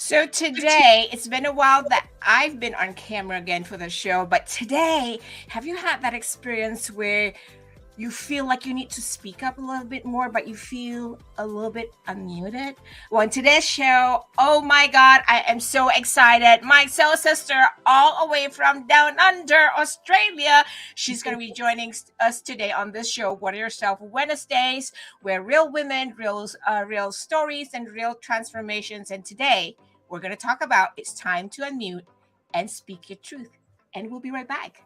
So today, it's been a while that I've been on camera again for the show, but today, have you had that experience where you feel like you need to speak up a little bit more, but you feel a little bit unmuted? Well, in today's show, oh my God, I am so excited. My soul sister, all the way from down under Australia, she's going to be joining us today on this show, Water Yourself Wednesdays, where real women, real stories, and real transformations. And today, we're going to talk about it's time to unmute and speak your truth. And we'll be right back.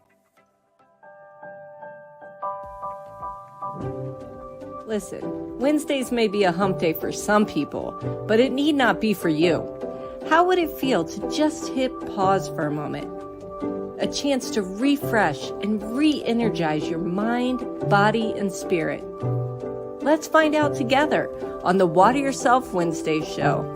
Listen, Wednesdays may be a hump day for some people, but it need not be for you. How would it feel to just hit pause for a moment? A chance to refresh and re-energize your mind, body, and spirit. Let's find out together on the Water Yourself Wednesdays show.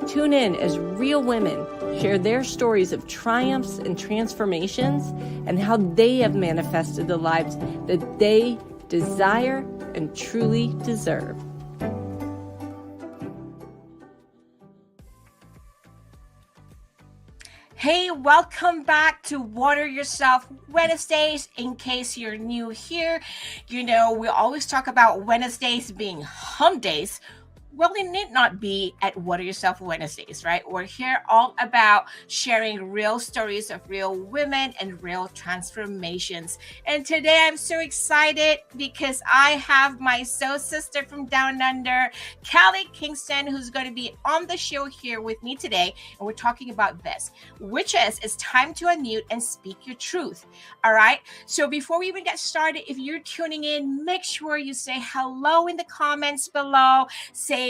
Tune in as real women share their stories of triumphs and transformations and how they have manifested the lives that they desire and truly deserve. Hey, welcome back to Water Yourself Wednesdays. In case you're new here, you know, we always talk about Wednesdays being hump days. Well, it need not be at Water Yourself Wednesdays, right? We're here all about sharing real stories of real women and real transformations. And today I'm so excited because I have my soul sister from down under, Callie Kingston, who's going to be on the show here with me today. And we're talking about this, which is it's time to unmute and speak your truth. All right. So before we even get started, if you're tuning in, make sure you say hello in the comments below. Say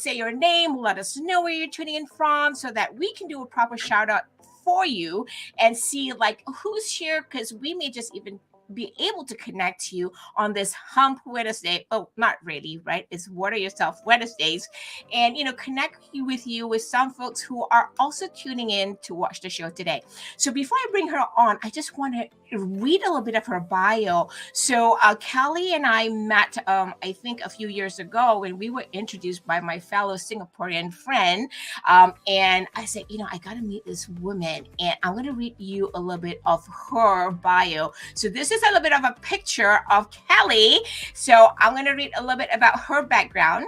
your name, let us know where you're tuning in from so that we can do a proper shout out for you and see like who's here, because we may just even be able to connect to you on this hump Wednesday. Oh, not really, right? It's Water Yourself Wednesdays, and connect with you with some folks who are also tuning in to watch the show today. So before I bring her on, I just want to read a little bit of her bio. So Callie and I met, I think a few years ago when we were introduced by my fellow Singaporean friend. And I said, I got to meet this woman, and I'm going to read you a little bit of her bio. So this is a little bit of a picture of Callie. So I'm going to read a little bit about her background.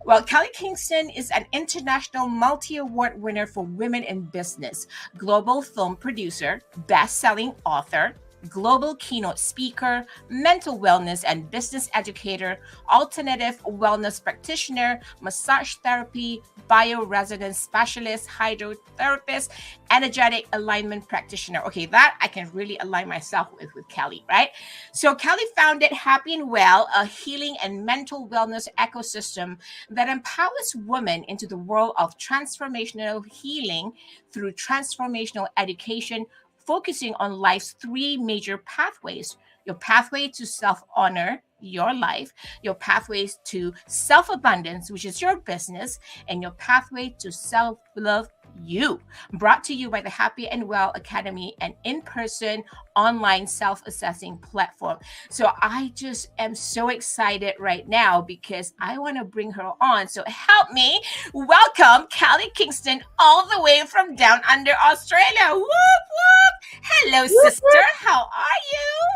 Well, Callie Kingston is an international multi-award winner for women in business, global film producer, best-selling author, global keynote speaker, mental wellness and business educator, alternative wellness practitioner, massage therapy, bioresonance specialist, hydrotherapist, energetic alignment practitioner. Okay, that I can really align myself with Callie, right? So Callie founded Happy and Well, a healing and mental wellness ecosystem that empowers women into the world of transformational healing through transformational education, focusing on life's three major pathways: your pathway to self-honor, your life, your pathways to self-abundance, which is your business, and your pathway to self-love, you. Brought to you by the Happy and Well Academy, an in-person online self-assessing platform. So I just am so excited right now because I want to bring her on. So help me welcome Callie Kingston all the way from down under Australia. Whoop, whoop. Hello, sister. How are you?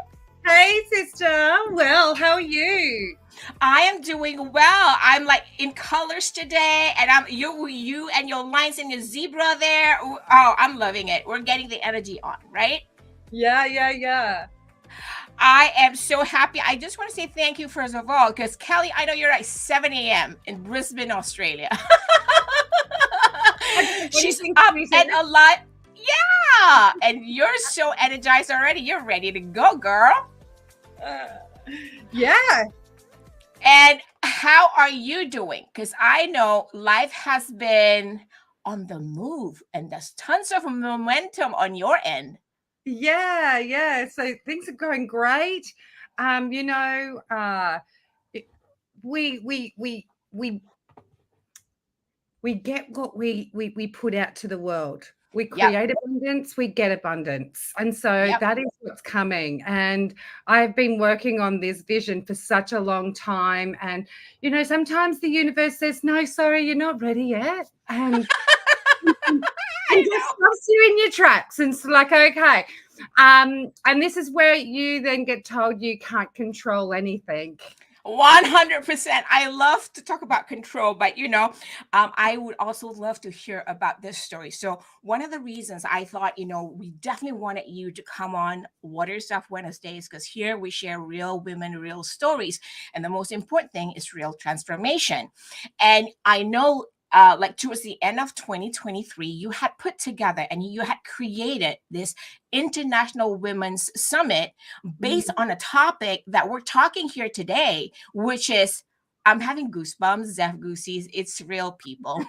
Hey, sister. Well, how are you? I am doing well. I'm like in colors today, and I'm you and your lines and your zebra there. Oh, I'm loving it. We're getting the energy on, right? Yeah. I am so happy. I just want to say thank you first of all, because Callie, I know you're at 7 a.m. in Brisbane, Australia. She's up and alive. Yeah, and you're so energized already. You're ready to go, girl. Yeah. And how are you doing? Because I know life has been on the move and there's tons of momentum on your end. Yeah. So things are going great. We get what we put out to the world. We create abundance, we get abundance. And so that is what's coming. And I've been working on this vision for such a long time. And, sometimes the universe says, no, sorry, you're not ready yet. And and just stops you in your tracks. And it's like, okay. And this is where you then get told you can't control anything. 100%. I love to talk about control, but I would also love to hear about this story. So one of the reasons I thought, we definitely wanted you to come on Water Yourself Wednesdays, because here we share real women, real stories. And the most important thing is real transformation. And I know like towards the end of 2023, you had put together and you had created this International Women's Summit based on a topic that we're talking here today, which is, I'm having goosebumps, Zef Goosies, it's real, people,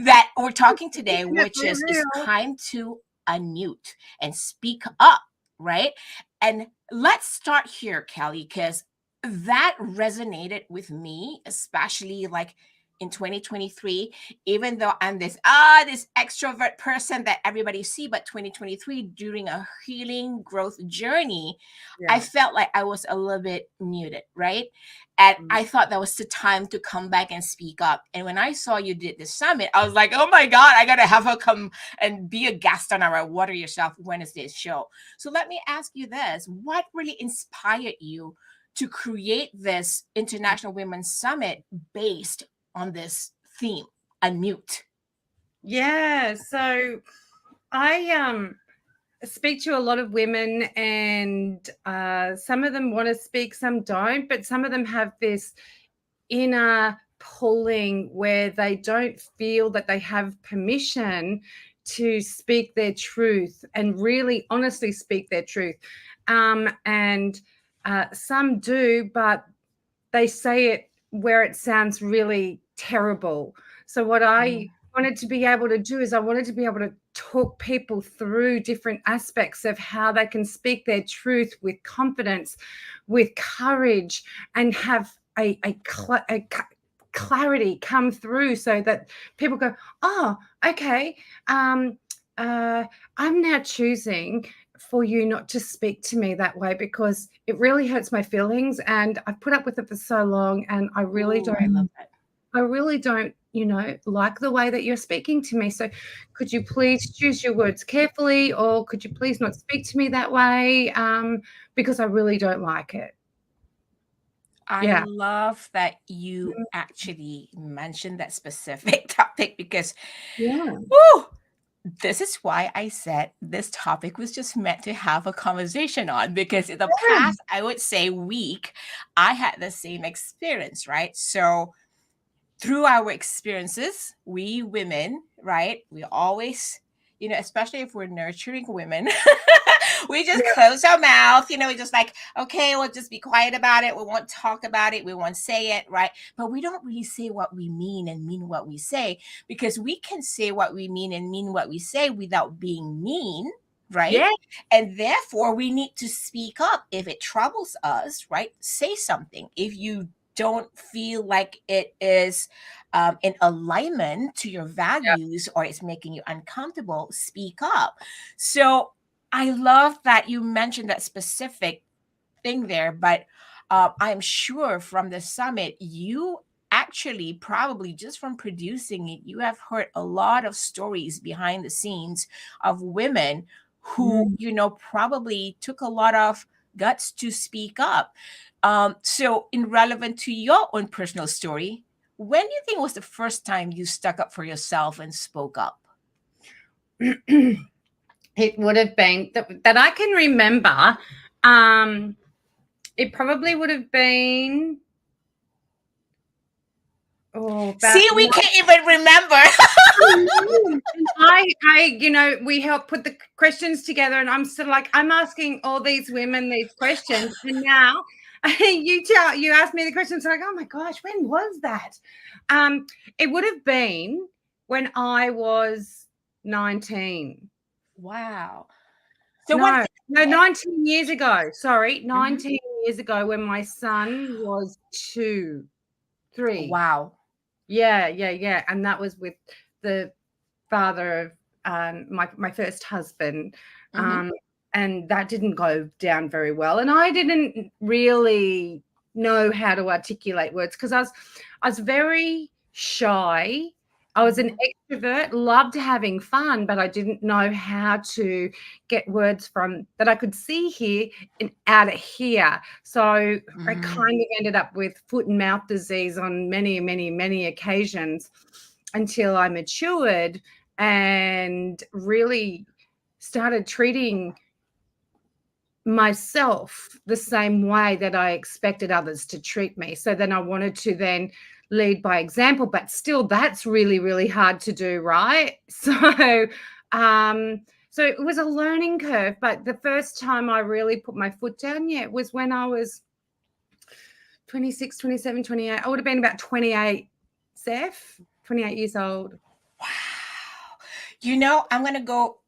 that we're talking today, which is it's time to unmute and speak up, right? And let's start here, Kelly, because that resonated with me, especially like in 2023, even though I'm this extrovert person that everybody see, but 2023 during a healing growth journey, I felt like I was a little bit muted, right? And I thought that was the time to come back and speak up. And when I saw you did the summit, I was like, oh my God, I gotta have her come and be a guest on our Water Yourself Wednesdays show. So let me ask you this: what really inspired you to create this International Women's Summit based on this theme, unmute? Yeah, so I speak to a lot of women, and some of them want to speak, some don't, but some of them have this inner pulling where they don't feel that they have permission to speak their truth and really honestly speak their truth. And some do, but they say it where it sounds really terrible. So what I wanted to be able to do is I wanted to be able to talk people through different aspects of how they can speak their truth with confidence, with courage, and have a clarity come through, so that people go, oh, okay, I'm now choosing for you not to speak to me that way, because it really hurts my feelings, and I've put up with it for so long, and I really don't. I love that. I really don't, like the way that you're speaking to me. So could you please choose your words carefully, or could you please not speak to me that way? Because I really don't like it. I love that you actually mentioned that specific topic, because this is why I said this topic was just meant to have a conversation on, because in the past, I would say week, I had the same experience, right? So through our experiences, we women, right, we always, especially if we're nurturing women, we just close our mouth, we just like, okay, we'll just be quiet about it. We won't talk about it. We won't say it, right? But we don't really say what we mean and mean what we say, because we can say what we mean and mean what we say without being mean, right? Yeah. And therefore, we need to speak up. If it troubles us, right, say something. If you don't feel like it is in alignment to your values, or it's making you uncomfortable, speak up. So I love that you mentioned that specific thing there, but I'm sure from the summit, you actually probably just from producing it, you have heard a lot of stories behind the scenes of women who, probably took a lot of guts to speak up. So in relevant to your own personal story, when do you think was the first time you stuck up for yourself and spoke up? It would have been that I can remember. It probably would have been. See, we can't even remember. We helped put the questions together, and I'm still like, I'm asking all these women these questions, and now you asked me the questions. Like, oh my gosh, when was that? It would have been when I was 19. Wow. So no, 19 years ago. Sorry, 19 years ago, when my son was 2, 3. Wow. Yeah. And that was with the father of my first husband. And that didn't go down very well. And I didn't really know how to articulate words, because I was very shy I was an extrovert, loved having fun, but I didn't know how to get words from that I could see here and out of here. So I kind of ended up with foot and mouth disease on many, many, many occasions until I matured and really started treating myself the same way that I expected others to treat me. So then I wanted to then lead by example, but still that's really, really hard to do, right? So it was a learning curve, but the first time I really put my foot down, was when I was 26, 27, 28. I would have been about 28, Zef, 28 years old. Wow. I'm going to go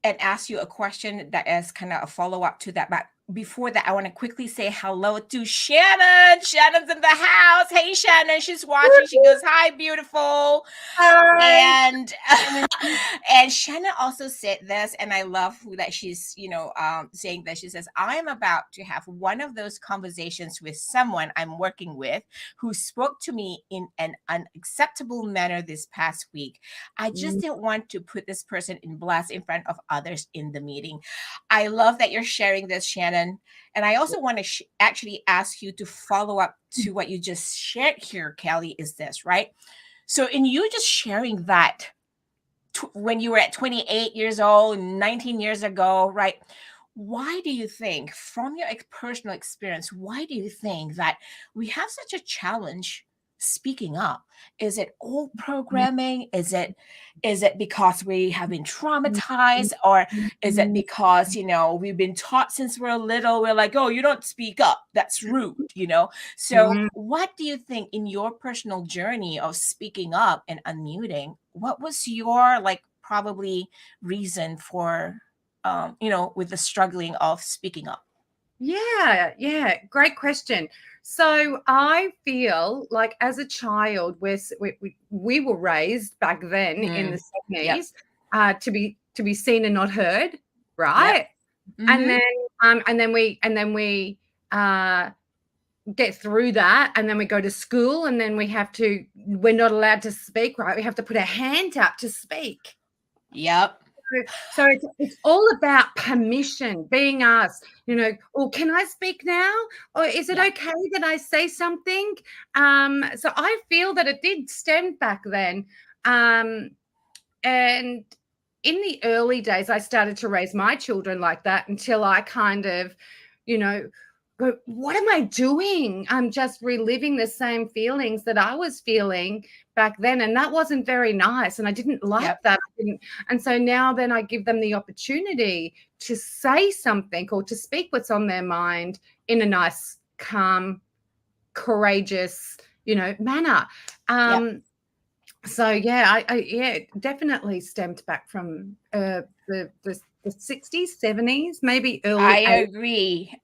and ask you a question that is kind of a follow-up to that. But before that, I want to quickly say hello to Shannon. Shannon's in the house. Hey, Shannon. She's watching. She goes, hi, beautiful. Hi. And and Shannon also said this, and I love that she's, saying that. She says, I'm about to have one of those conversations with someone I'm working with who spoke to me in an unacceptable manner this past week. I just didn't want to put this person in blast in front of others in the meeting. I love that you're sharing this, Shannon. And I also want to actually ask you to follow up to what you just shared here, Kelly, is this, right? So in you just sharing that when you were at 28 years old, 19 years ago, right? Why do you think, from your personal experience, why do you think that we have such a challenge speaking up? Is it old programming? Is it because we have been traumatized, or is it because we've been taught since we're little, we're like, oh, you don't speak up, that's rude, so what do you think in your personal journey of speaking up and unmuting, what was your probably reason for with the struggling of speaking up? Yeah, great question. So I feel like as a child, we were raised back then in the 70s to be seen and not heard, right? Yep. And then we get through that, and then we go to school, and then we're not allowed to speak, right? We have to put our hand up to speak. Yep. So it's all about permission, being asked, oh, can I speak now? Or is it okay that I say something? So I feel that it did stem back then. And in the early days, I started to raise my children like that until I kind of, go, what am I doing? I'm just reliving the same feelings that I was feeling back then. And that wasn't very nice. And I didn't like that. And so now then I give them the opportunity to say something or to speak what's on their mind in a nice, calm, courageous, manner. So it definitely stemmed back from the 60s, 70s, maybe early. I agree.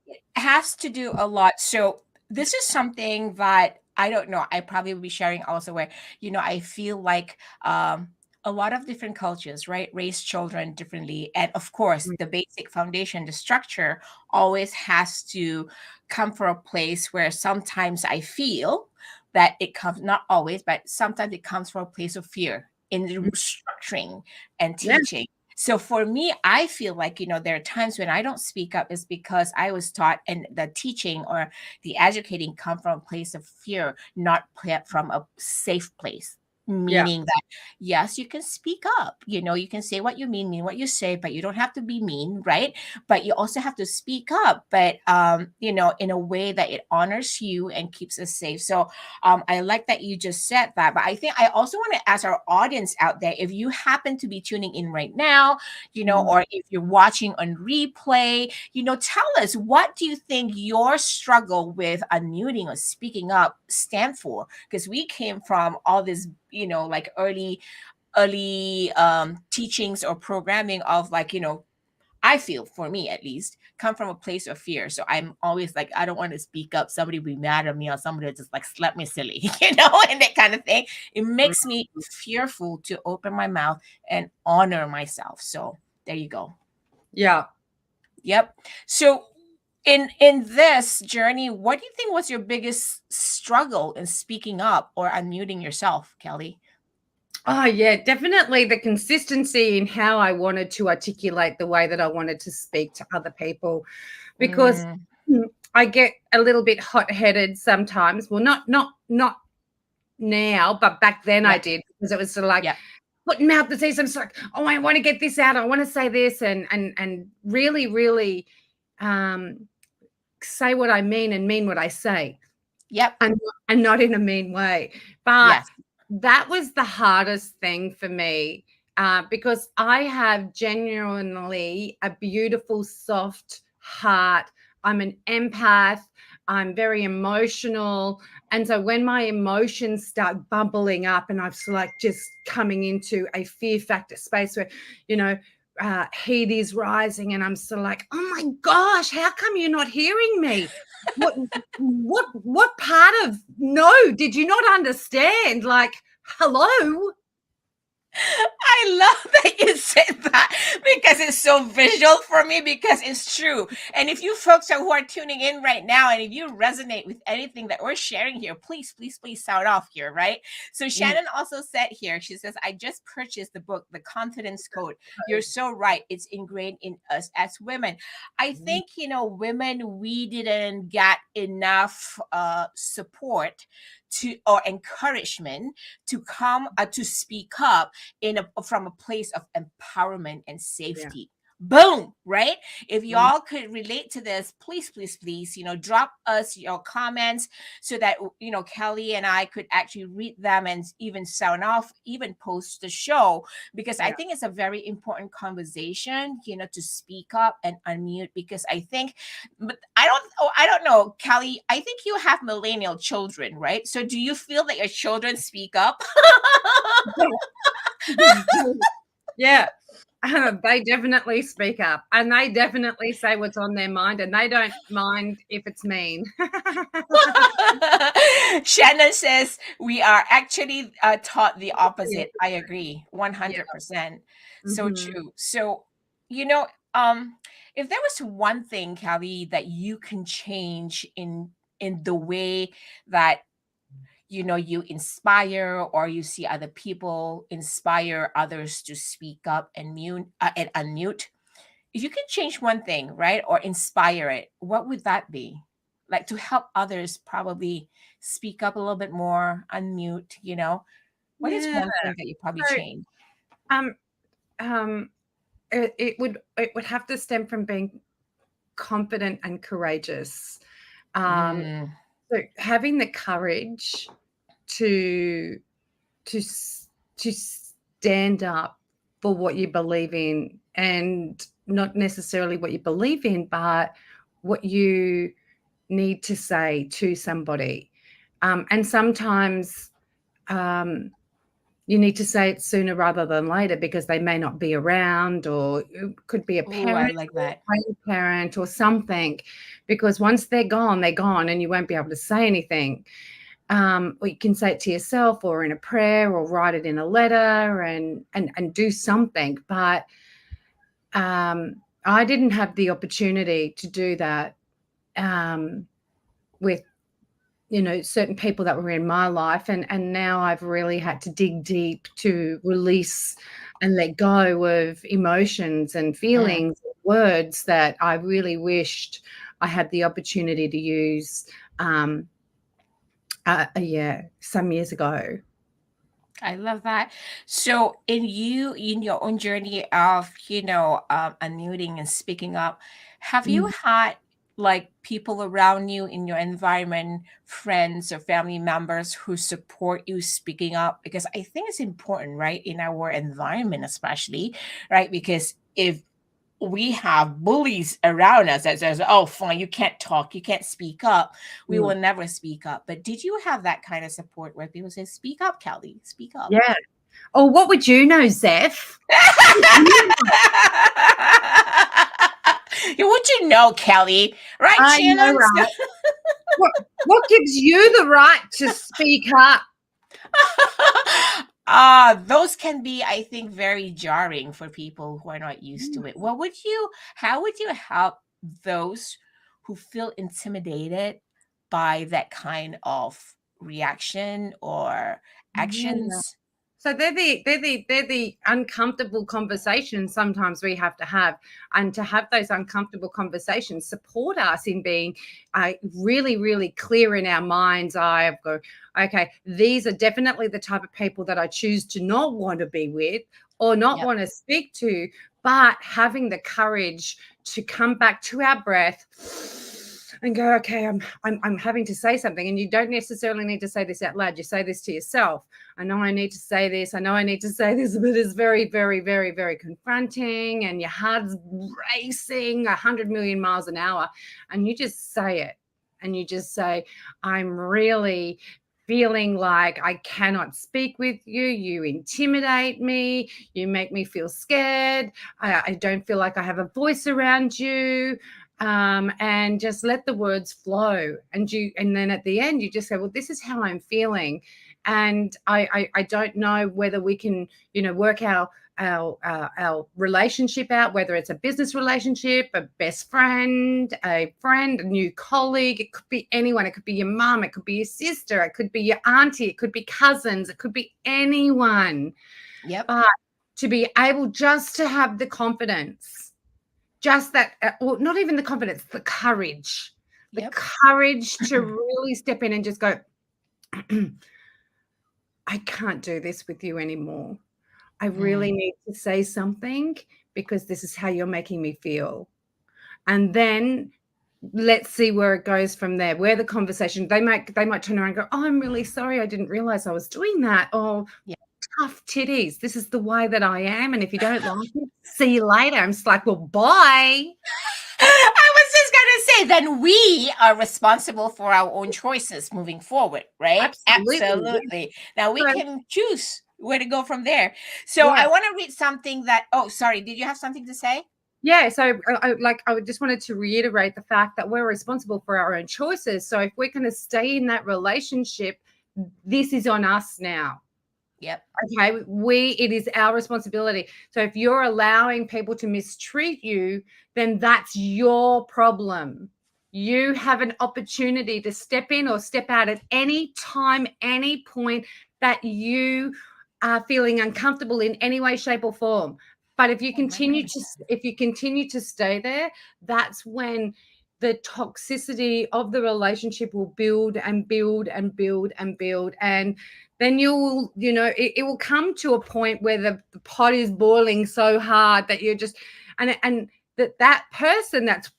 It has to do a lot. So this is something that I don't know. I probably will be sharing also where, I feel like a lot of different cultures, right, raise children differently. And of course, the basic foundation, the structure always has to come from a place where sometimes I feel that it comes, not always, but sometimes it comes from a place of fear in the structuring and teaching. So for me, I feel like, there are times when I don't speak up is because I was taught, and the teaching or the educating come from a place of fear, not from a safe place. Meaning that, yes, you can speak up, you can say what you mean what you say, but you don't have to be mean, right? But you also have to speak up, but, in a way that it honors you and keeps us safe. So I like that you just said that. But I think I also want to ask our audience out there, if you happen to be tuning in right now, or if you're watching on replay, tell us, what do you think your struggle with unmuting or speaking up stand for? Because we came from all this, early teachings or programming of I feel, for me at least, come from a place of fear. So I'm always like, I don't want to speak up. Somebody will be mad at me, or somebody will just slap me silly, and that kind of thing. It makes me fearful to open my mouth and honor myself. So there you go. Yeah. Yep. So in this journey, what do you think was your biggest struggle in speaking up or unmuting yourself, Kelly? Oh, yeah, definitely the consistency in how I wanted to articulate the way that I wanted to speak to other people, because Mm, I get a little bit hot-headed sometimes. Well, not now, but back then I yep, did, because it was sort of like yep, putting mouth disease. I'm just like, oh, I want to get this out. I want to say this, and really, really um, say what I mean and mean what I say, yep, and not in a mean way. But yes. that was the hardest thing for me, because I have genuinely a beautiful, soft heart. I'm an empath. I'm very emotional. And so when my emotions start bubbling up and I'm sort of like just coming into a fear factor space where, you know, heat is rising and I'm sort of like, oh my gosh, how come you're not hearing me? What part of no did you not understand? Like, hello? I love that you said that because it's so visual for me because it's true. And if you folks who are tuning in right now and if you resonate with anything that we're sharing here, please, please, please sound off here, right? So Mm, Shannon also said here, she says, I just purchased the book, The Confidence Code. You're so right. It's ingrained in us as women. I mm, think, women, we didn't get enough support to or encouragement to come to speak up from a place of empowerment and yeah, safety. Boom, right? If mm, y'all could relate to this, please, please, please, drop us your comments so that Kelly and I could actually read them and even sound off, even post the show, because I yeah. think it's a very important conversation, to speak up and unmute. Because I think, but I don't know, Kelly. I think you have millennial children, right? So do you feel that your children speak up? Yeah. They definitely speak up and they definitely say what's on their mind and they don't mind if it's mean. Shannon says we are actually taught the Yeah. opposite. I agree, Yeah. 100%. So Mhm. true. So, you know, um, if there was one thing, Kelly, that you can change in the way that you inspire or you see other people inspire others to speak up and mute and unmute, if you can change one thing, right, or inspire it, what would that be? Like to help others probably speak up a little bit more, unmute, what is Yeah. one thing that you probably So, change? um, um, it would have to stem from being confident and courageous. Um, Mm. so having the courage to to s- to stand up for what you believe in, and not necessarily what you believe in, but what you need to say to somebody. And sometimes um, you need to say it sooner rather than later because they may not be around, or it could be a Oh, I parent like or that. a grandparent or something. Because once they're gone, and you won't be able to say anything. Or you can say it to yourself, or in a prayer, or write it in a letter, and do something. But I didn't have the opportunity to do that with certain people that were in my life, and now I've really had to dig deep to release and let go of emotions and Mm. feelings, words that I really wished I had the opportunity to use um, yeah, some years ago. I love that. So, in your own journey of, unmuting and speaking up, have you Mm, had like people around you in your environment, friends or family members who support you speaking up? Because I think it's important, right? In our environment, especially, right? Because if we have bullies around us that says, oh, fine, you can't talk, you can't speak up, we mm. will never speak up. But did you have that kind of support where people say, speak up, Kelly, speak up? Yeah. Oh, what would you know, Zef? Would you know, Kelly? Right, I know, Shannon? right? What gives you the right to speak up? Those can be, I think, very jarring for people who are not used to it. How would you help those who feel intimidated by that kind of reaction or Yeah. actions? So they're the uncomfortable conversations sometimes we have to have, and to have those uncomfortable conversations support us in being really, really clear in our mind's eye of go, okay, these are definitely the type of people that I choose to not want to be with or not want to speak to, but having the courage to come back to our breath and go, okay, I'm having to say something. And you don't necessarily need to say this out loud. You say this to yourself. I know I need to say this. I know I need to say this, but it's very, very, very, very confronting, and your heart's racing 100 million miles an hour. And you just say it. And you just say, I'm really feeling like I cannot speak with you. You intimidate me. You make me feel scared. I don't feel like I have a voice around you. And just let the words flow. And then at the end, you just say, well, this is how I'm feeling. And I don't know whether we can, work our relationship out, whether it's a business relationship, a best friend, a new colleague. It could be anyone. It could be your mom. It could be your sister. It could be your auntie. It could be cousins. It could be anyone. Yep. But to be able just to have the confidence, just that, or not even the confidence, the courage, courage to really step in and just go, I can't do this with you anymore. I really need to say something because this is how you're making me feel. And then let's see where it goes from there, where the conversation, they might turn around and go, oh, I'm really sorry. I didn't realize I was doing that. Or tough titties. This is the way that I am. And if you don't like it, see you later. I'm just like, well, bye. I was just going to say, then we are responsible for our own choices moving forward, right? Absolutely. Now we can choose where to go from there. So I want to read something that, sorry, did you have something to say? Yeah, so I just wanted to reiterate the fact that we're responsible for our own choices. So if we're going to stay in that relationship, this is on us now. Yep. Okay. It is our responsibility. So if you're allowing people to mistreat you, then that's your problem. You have an opportunity to step in or step out at any time, any point that you are feeling uncomfortable in any way, shape, or form. But if you continue to stay there, that's when the toxicity of the relationship will build and build and build and build. And then it will come to a point where the pot is boiling so hard that you're just, and that person that's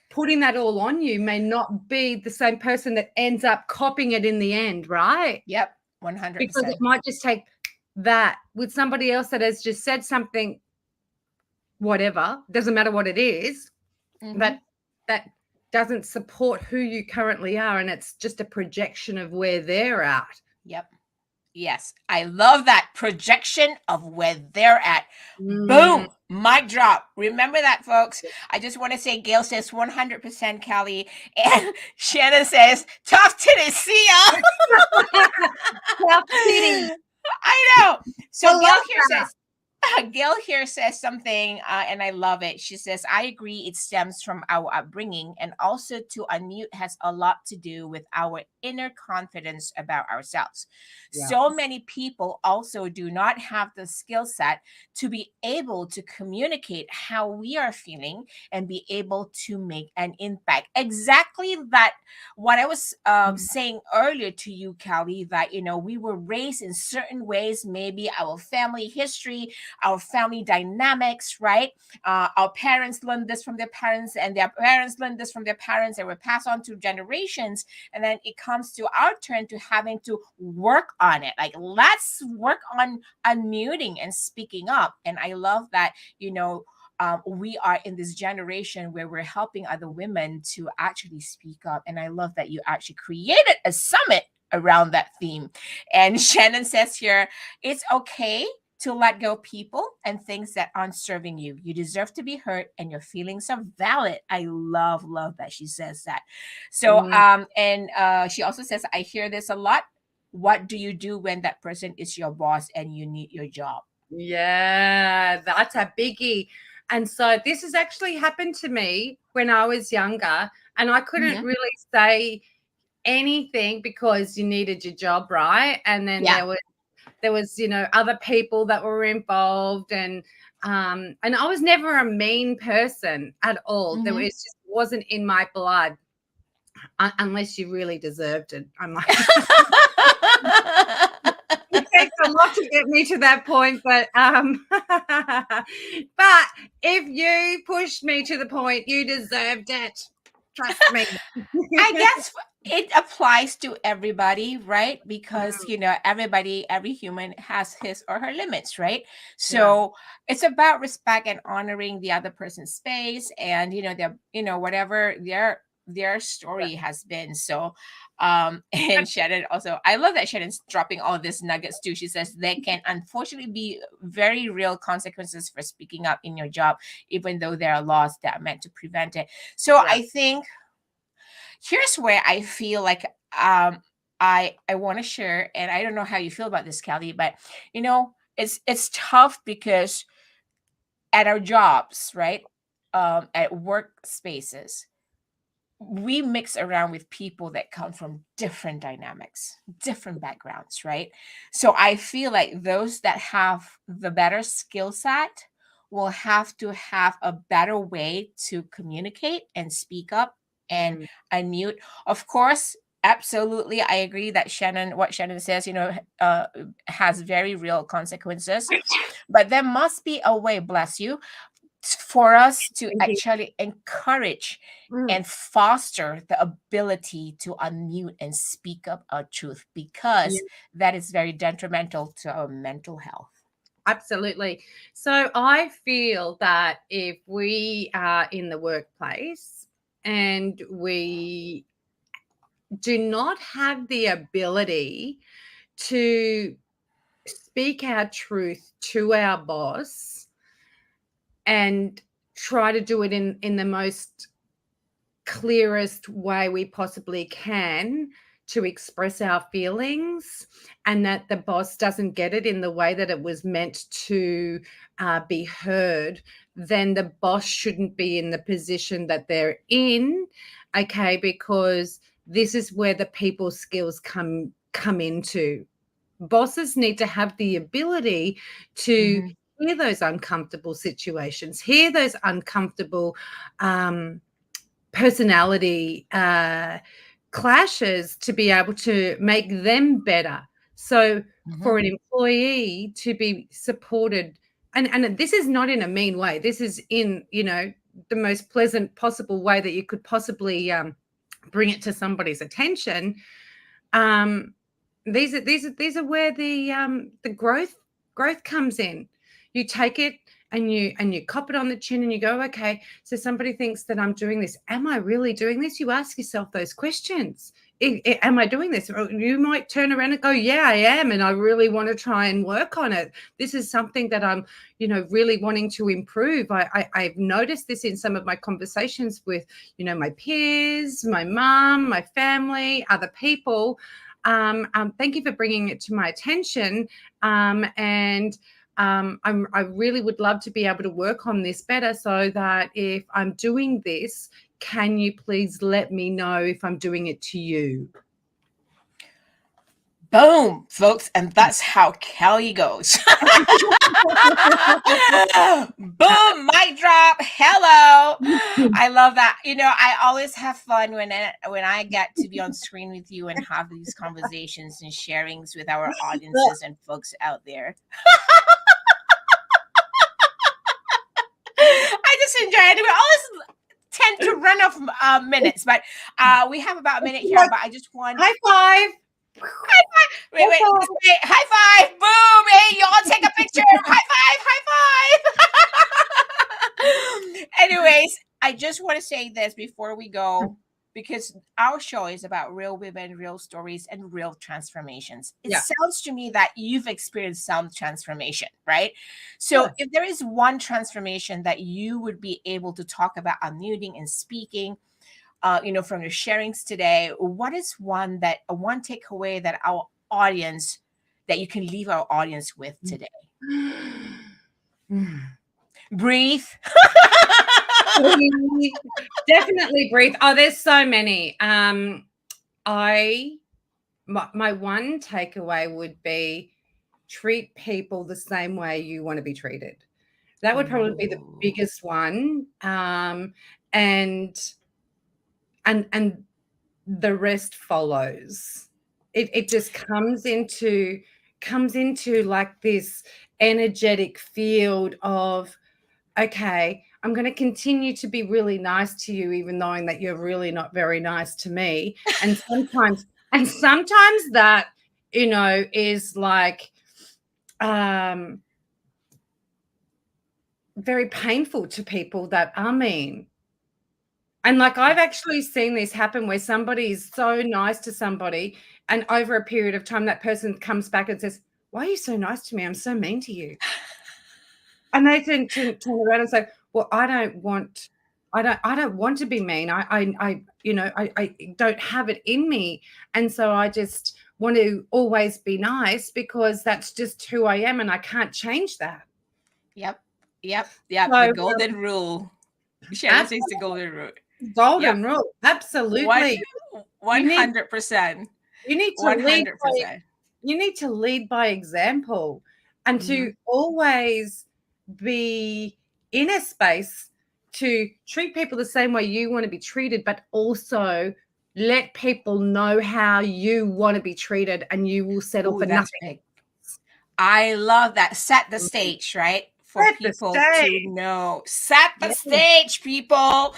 putting that all on you may not be the same person that ends up copying it in the end, right? Yep, 100%. Because it might just take that with somebody else that has just said something, whatever, doesn't matter what it is, but that doesn't support who you currently are, and it's just a projection of where they're at. Yep. Yes, I love that projection of where they're at. Boom, mic drop. Remember that, folks. I just want to say, Gail says 100%, Kelly, and Shannon says, tough titties, see ya. Tough titties. I know. So Gail here says something, and I love it. She says, I agree it stems from our upbringing, and also to unmute has a lot to do with our inner confidence about ourselves. Yeah. So many people also do not have the skill set to be able to communicate how we are feeling and be able to make an impact. Exactly that, what I was saying earlier to you, Kelly, that, we were raised in certain ways, maybe our family history, our family dynamics, right? Our parents learned this from their parents, and their parents learned this from their parents, and were passed on to generations. And then it comes to our turn to having to work on it. Like, let's work on unmuting and speaking up. And I love that, we are in this generation where we're helping other women to actually speak up. And I love that you actually created a summit around that theme. And Shannon says here, it's okay to let go people and things that aren't serving you. You deserve to be heard, and your feelings are valid. I love that she says that. So, and she also says, I hear this a lot. What do you do when that person is your boss and you need your job? Yeah, that's a biggie. And so this has actually happened to me when I was younger, and I couldn't really say anything because you needed your job, right? And then there was there was, other people that were involved, and I was never a mean person at all. There was just wasn't in my blood, unless you really deserved it. I'm like, it takes a lot to get me to that point, but but if you pushed me to the point, you deserved it. Trust me. I guess it applies to everybody, right? Because every human has his or her limits, right? So it's about respect and honoring the other person's space, and their whatever their story has been. So and Shannon also, I love that Shannon's dropping all these nuggets too. She says there can unfortunately be very real consequences for speaking up in your job, even though there are laws that are meant to prevent it. So I think here's where I feel like I want to share, and I don't know how you feel about this, Kelly, but it's tough because at our jobs, right, at workspaces, we mix around with people that come from different dynamics, different backgrounds, right? So I feel like those that have the better skill set will have to have a better way to communicate and speak up and unmute. Of course, absolutely, I agree that what Shannon says, has very real consequences. But there must be a way, bless you, for us to actually encourage and foster the ability to unmute and speak up our truth, because that is very detrimental to our mental health. Absolutely. So I feel that if we are in the workplace and we do not have the ability to speak our truth to our boss and try to do it in the most clearest way we possibly can to express our feelings, and that the boss doesn't get it in the way that it was meant to be heard, then the boss shouldn't be in the position that they're in, okay, because this is where the people skills come into. Bosses need to have the ability to hear those uncomfortable situations, hear those uncomfortable personality clashes, to be able to make them better. So for an employee to be supported, and this is not in a mean way, this is in the most pleasant possible way that you could possibly bring it to somebody's attention. These are where the growth comes in. You take it and you cop it on the chin and you go, okay, so somebody thinks that I'm doing this. Am I really doing this? You ask yourself those questions. Am I doing this? Or you might turn around and go, yeah, I am, and I really want to try and work on it. This is something that I'm, really wanting to improve. I've noticed this in some of my conversations with, my peers, my mum, my family, other people. Thank you for bringing it to my attention. I really would love to be able to work on this better, so that if I'm doing this, can you please let me know if I'm doing it to you? Boom, folks. And that's how Kelly goes. Boom, mic drop. Hello. I love that. I always have fun when I get to be on screen with you and have these conversations and sharings with our audiences and folks out there. I just enjoy it. We always tend to run off minutes, but we have about a minute here. But I just want high five. High five. Wait. High five. Boom. Hey, y'all take a picture. High five. Anyways, I just want to say this before we go, because our show is about real women, real stories, and real transformations. It sounds to me that you've experienced some transformation, right? So if there is one transformation that you would be able to talk about unmuting and speaking, from your sharings today, what is one takeaway that that you can leave our audience with today? Breathe. Definitely breathe. Oh, there's so many. My one takeaway would be, treat people the same way you want to be treated. That would probably be the biggest one. And the rest follows. It just comes into like this energetic field of, okay, I'm going to continue to be really nice to you, even knowing that you're really not very nice to me. And sometimes that, you know, is like very painful to people that are mean. And like, I've actually seen this happen where somebody is so nice to somebody, and over a period of time, that person comes back and says, "Why are you so nice to me? I'm so mean to you." And they turn around and say, "Well, I don't want to be mean. I don't have it in me. And so I just want to always be nice because that's just who I am, and I can't change that." Yep. So, the golden rule. Sharon says the golden rule. Golden rule. Absolutely. 100%. You need to lead by example, and to always be in a space to treat people the same way you want to be treated, but also let people know how you want to be treated, and you will settle for nothing. Big. I love that. Set the stage, right? For people to know. Set the stage, people.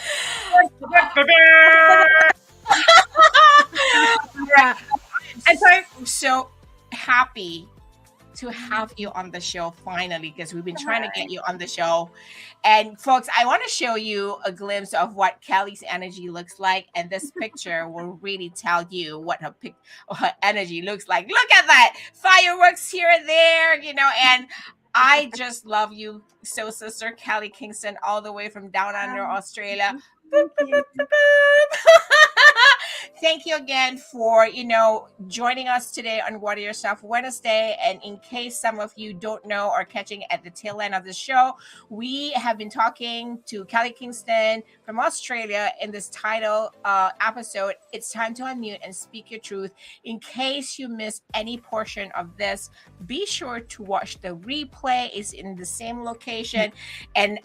And so happy to have you on the show finally, because we've been trying to get you on the show. And folks, I want to show you a glimpse of what Kelly's energy looks like, and this picture will really tell you what her energy looks like. Look at that, fireworks here and there, you know. And I just love you so, Sister Kelly Kingston, all the way from down under Australia. Boop, boop, boop, boop, boop. Thank you again for, you know, joining us today on Water Yourself Wednesday. And in case some of you don't know or catching at the tail end of the show, we have been talking to Kelly Kingston from Australia in this title episode, It's Time to Unmute and Speak Your Truth. In case you missed any portion of this, be sure to watch the replay. It's in the same location. And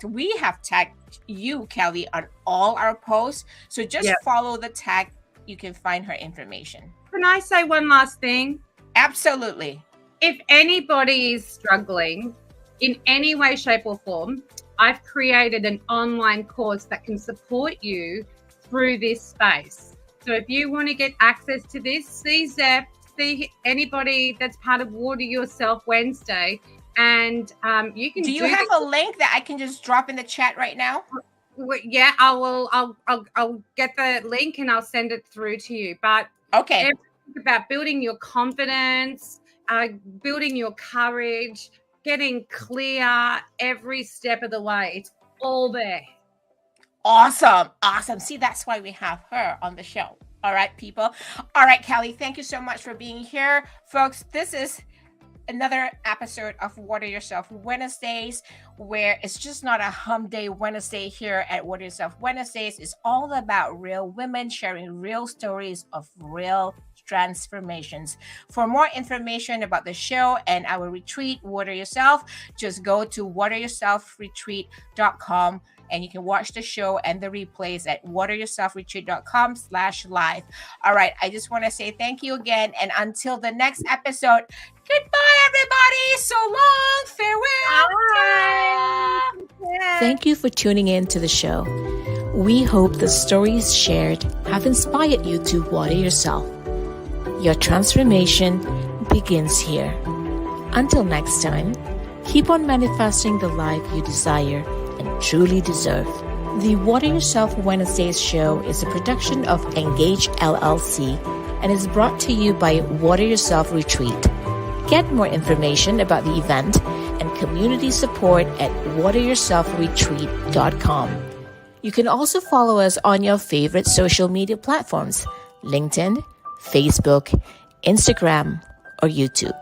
we have tagged you, Kelly, on all our posts. So just follow the tag. You can find her information. Can I say one last thing? Absolutely. If anybody is struggling in any way, shape, or form, I've created an online course that can support you through this space. So if you want to get access to this, see Zef, see anybody that's part of Water Yourself Wednesday, and you can. Do you have a link that I can just drop in the chat right now? Yeah, I will. I'll get the link and I'll send it through to you. But okay, everything about building your confidence, building your courage, getting clear every step of the way. It's all there. Awesome. See, that's why we have her on the show. All right, people. All right, Kelly, thank you so much for being here, folks. This is another episode of Water Yourself Wednesdays, where it's just not a hump day Wednesday here at Water Yourself Wednesdays. It's all about real women sharing real stories of real transformations. For more information about the show and our retreat, Water Yourself, just go to wateryourselfretreat.com. And you can watch the show and the replays at wateryourselfretreat.com/live. All right. I just want to say thank you again. And until the next episode, goodbye, everybody. So long. Farewell. Thank you for tuning in to the show. We hope the stories shared have inspired you to water yourself. Your transformation begins here. Until next time, keep on manifesting the life you desire and truly deserve. The Water Yourself Wednesdays show is a production of Engage LLC and is brought to you by Water Yourself Retreat. Get more information about the event and community support at wateryourselfretreat.com. You can also follow us on your favorite social media platforms, LinkedIn, Facebook, Instagram, or YouTube.